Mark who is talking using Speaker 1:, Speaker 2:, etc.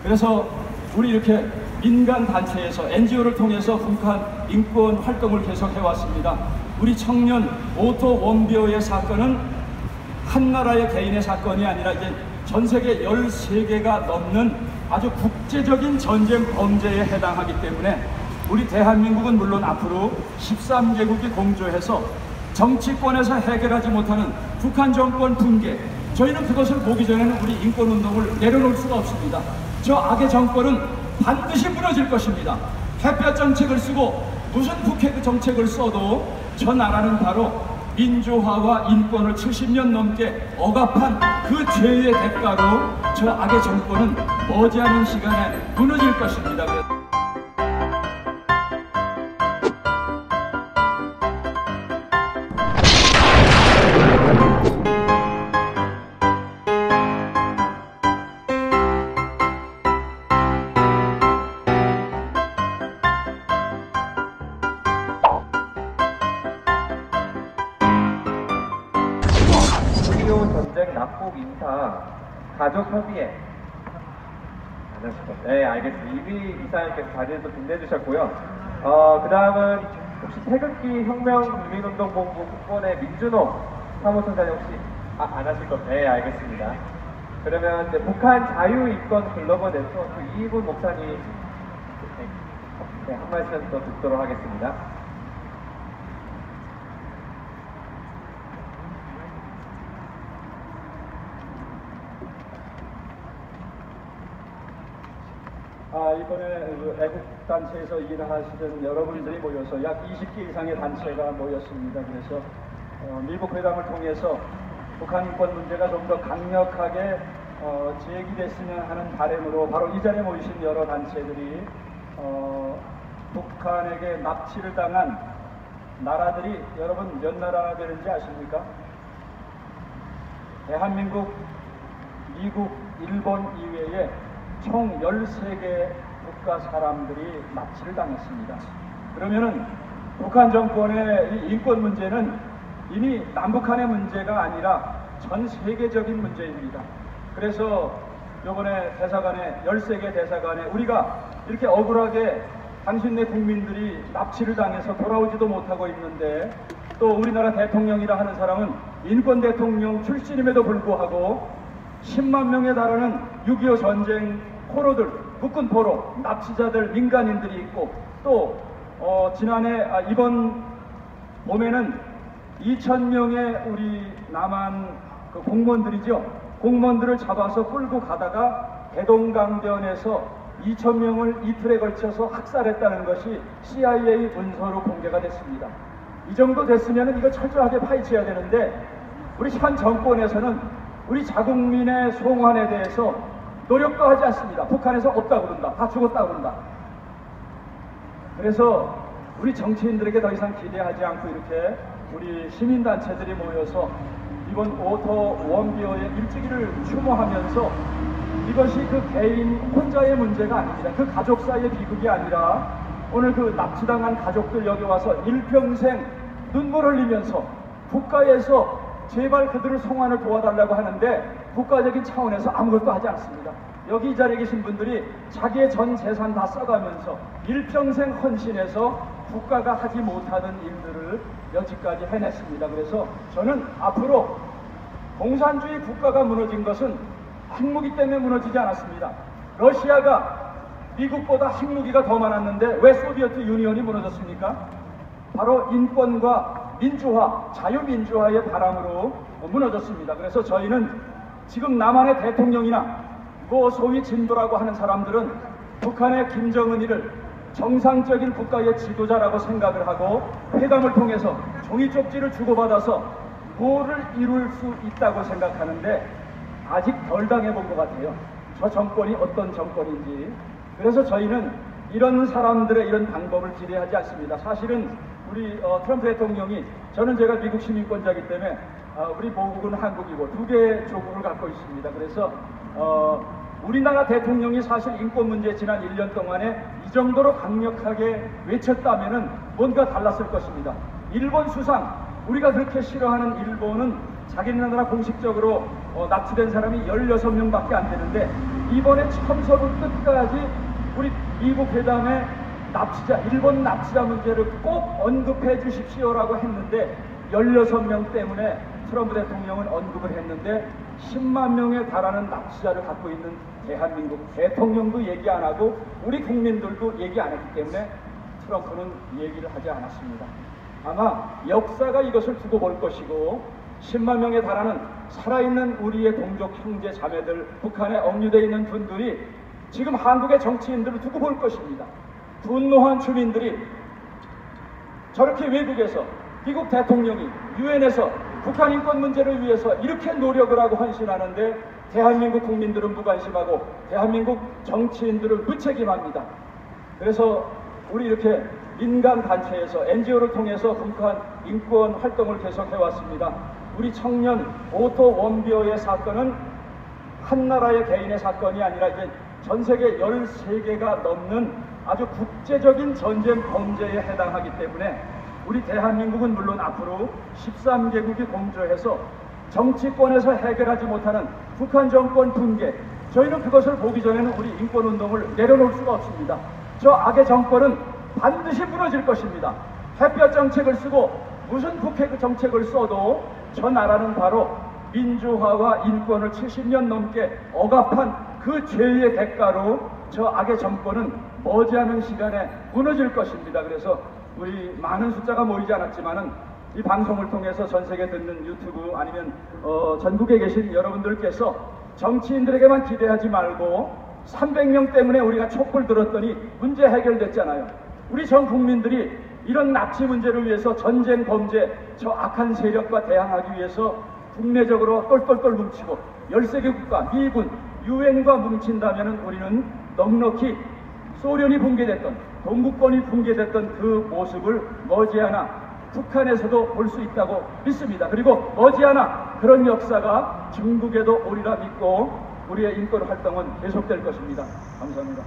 Speaker 1: 그래서 우리 이렇게 민간 단체에서 NGO를 통해서 북한 인권 활동을 계속해 왔습니다. 우리 청년 오토 원비어의 사건은 한 나라의 개인의 사건이 아니라 이제 전 세계 13개가 넘는 아주 국제적인 전쟁 범죄에 해당하기 때문에 우리 대한민국은 물론 앞으로 13개국이 공조해서 정치권에서 해결하지 못하는 북한 정권 붕괴, 저희는 그것을 보기 전에는 우리 인권운동을 내려놓을 수가 없습니다. 저 악의 정권은 반드시 무너질 것입니다. 햇볕 정책을 쓰고 무슨 북핵 정책을 써도 저 나라는 바로 민주화와 인권을 70년 넘게 억압한 그 죄의 대가로 저 악의 정권은 머지않은 시간에 무너질 것입니다.
Speaker 2: 전쟁 낙폭 인사 가족 협의회. 네, 알겠습니다. 이비 이사님께서 자리에서 빛내주셨고요. 그 다음은 혹시 태극기 혁명 국민운동본부 국번의 민준호 사무총장님 혹시 안 하실 것? 네, 알겠습니다. 그러면 이제 북한 자유인권 글로벌 네트워크 이분 목사님 한 말씀 더 듣도록 하겠습니다.
Speaker 1: 이번에 애국단체에서 일하시던 여러분들이 모여서 약 20개 이상의 단체가 모였습니다. 그래서 미국 회담을 통해서 북한 인권 문제가 좀 더 강력하게 제기됐으면 하는 바람으로 바로 이 자리에 모이신 여러 단체들이 북한에게 납치를 당한 나라들이 여러분 몇 나라 되는지 아십니까? 대한민국, 미국, 일본 이외에 총 13개 국가 사람들이 납치를 당했습니다. 그러면은 북한 정권의 이 인권 문제는 이미 남북한의 문제가 아니라 전 세계적인 문제입니다. 그래서 이번에 대사관에 13개 대사관에 우리가 이렇게 억울하게 당신네 국민들이 납치를 당해서 돌아오지도 못하고 있는데 또 우리나라 대통령이라 하는 사람은 인권 대통령 출신임에도 불구하고 10만 명에 달하는 6.25 전쟁 포로들, 국군 포로, 납치자들, 민간인들이 있고 또 지난해 이번 봄에는 2,000명의 우리 남한 그 공무원들이죠. 공무원들을 잡아서 끌고 가다가 대동강변에서 2,000명을 이틀에 걸쳐서 학살했다는 것이 CIA 문서로 공개가 됐습니다. 이 정도 됐으면 이거 철저하게 파헤쳐야 되는데 우리 현 정권에서는 우리 자국민의 송환에 대해서 노력도 하지 않습니다. 북한에서 없다고 그런다. 다 죽었다고 그런다. 그래서 우리 정치인들에게 더 이상 기대하지 않고 이렇게 우리 시민단체들이 모여서 이번 오토 원비어의 일주기를 추모하면서 이것이 그 개인 혼자의 문제가 아닙니다. 그 가족 사이의 비극이 아니라 오늘 그 납치당한 가족들 여기 와서 일평생 눈물 흘리면서 국가에서 제발 그들을 송환을 도와달라고 하는데 국가적인 차원에서 아무것도 하지 않습니다. 여기 이 자리에 계신 분들이 자기의 전 재산 다 써가면서 일평생 헌신해서 국가가 하지 못하던 일들을 여지까지 해냈습니다. 그래서 저는 앞으로 공산주의 국가가 무너진 것은 핵무기 때문에 무너지지 않았습니다. 러시아가 미국보다 핵무기가 더 많았는데 왜 소비에트 유니언이 무너졌습니까? 바로 인권과 민주화, 자유민주화의 바람으로 무너졌습니다. 그래서 저희는 지금 남한의 대통령이나 소위 진보라고 하는 사람들은 북한의 김정은이를 정상적인 국가의 지도자라고 생각을 하고 회담을 통해서 종이 쪽지를 주고받아서 뭐를 이룰 수 있다고 생각하는데 아직 덜 당해본 것 같아요. 저 정권이 어떤 정권인지. 그래서 저희는 이런 사람들의 이런 방법을 기대하지 않습니다. 사실은 우리 트럼프 대통령이 저는 제가 미국 시민권자이기 때문에 우리 모국은 한국이고 2개의 조국을 갖고 있습니다. 그래서 우리나라 대통령이 사실 인권 문제 지난 1년 동안에 이 정도로 강력하게 외쳤다면은 뭔가 달랐을 것입니다. 일본 수상 우리가 그렇게 싫어하는 일본은 자기네나라 공식적으로 납치된 사람이 16명밖에 안 되는데 이번에 처음서부터 끝까지 우리 미국 회담에 일본 납치자 문제를 꼭 언급해 주십시오라고 했는데 16명 때문에 트럼프 대통령은 언급을 했는데 10만 명에 달하는 납치자를 갖고 있는 대한민국 대통령도 얘기 안 하고 우리 국민들도 얘기 안 했기 때문에 트럼프는 얘기를 하지 않았습니다. 아마 역사가 이것을 두고 볼 것이고 10만 명에 달하는 살아있는 우리의 동족 형제 자매들 북한에 억류되어 있는 분들이 지금 한국의 정치인들을 두고 볼 것입니다. 분노한 주민들이 저렇게 외국에서 미국 대통령이 유엔에서 북한 인권 문제를 위해서 이렇게 노력을 하고 헌신하는데 대한민국 국민들은 무관심하고 대한민국 정치인들은 무책임합니다. 그래서 우리 이렇게 민간 단체에서 NGO를 통해서 북한 인권 활동을 계속해왔습니다. 우리 청년 오토 원비어의 사건은 한 나라의 개인의 사건이 아니라 이제 전 세계 13개가 넘는 아주 국제적인 전쟁 범죄에 해당하기 때문에 우리 대한민국은 물론 앞으로 13개국이 공조해서 정치권에서 해결하지 못하는 북한 정권 붕괴, 저희는 그것을 보기 전에는 우리 인권운동을 내려놓을 수가 없습니다. 저 악의 정권은 반드시 무너질 것입니다. 햇볕 정책을 쓰고 무슨 북핵 정책을 써도 저 나라는 바로 민주화와 인권을 70년 넘게 억압한 그 죄의 대가로 저 악의 정권은 머지않은 시간에 무너질 것입니다. 그래서 우리 많은 숫자가 모이지 않았지만은 이 방송을 통해서 전 세계 듣는 유튜브 아니면 전국에 계신 여러분들께서 정치인들에게만 기대하지 말고 300명 때문에 우리가 촛불 들었더니 문제 해결됐잖아요. 우리 전 국민들이 이런 납치 문제를 위해서 전쟁 범죄 저 악한 세력과 대항하기 위해서 국내적으로 똘똘똘 뭉치고 13개 국가, 미군, 유엔과 뭉친다면 우리는 넉넉히 소련이 붕괴됐던 동구권이 붕괴됐던 그 모습을 머지않아 북한에서도 볼 수 있다고 믿습니다. 그리고 머지않아 그런 역사가 중국에도 오리라 믿고 우리의 인권 활동은 계속될 것입니다. 감사합니다.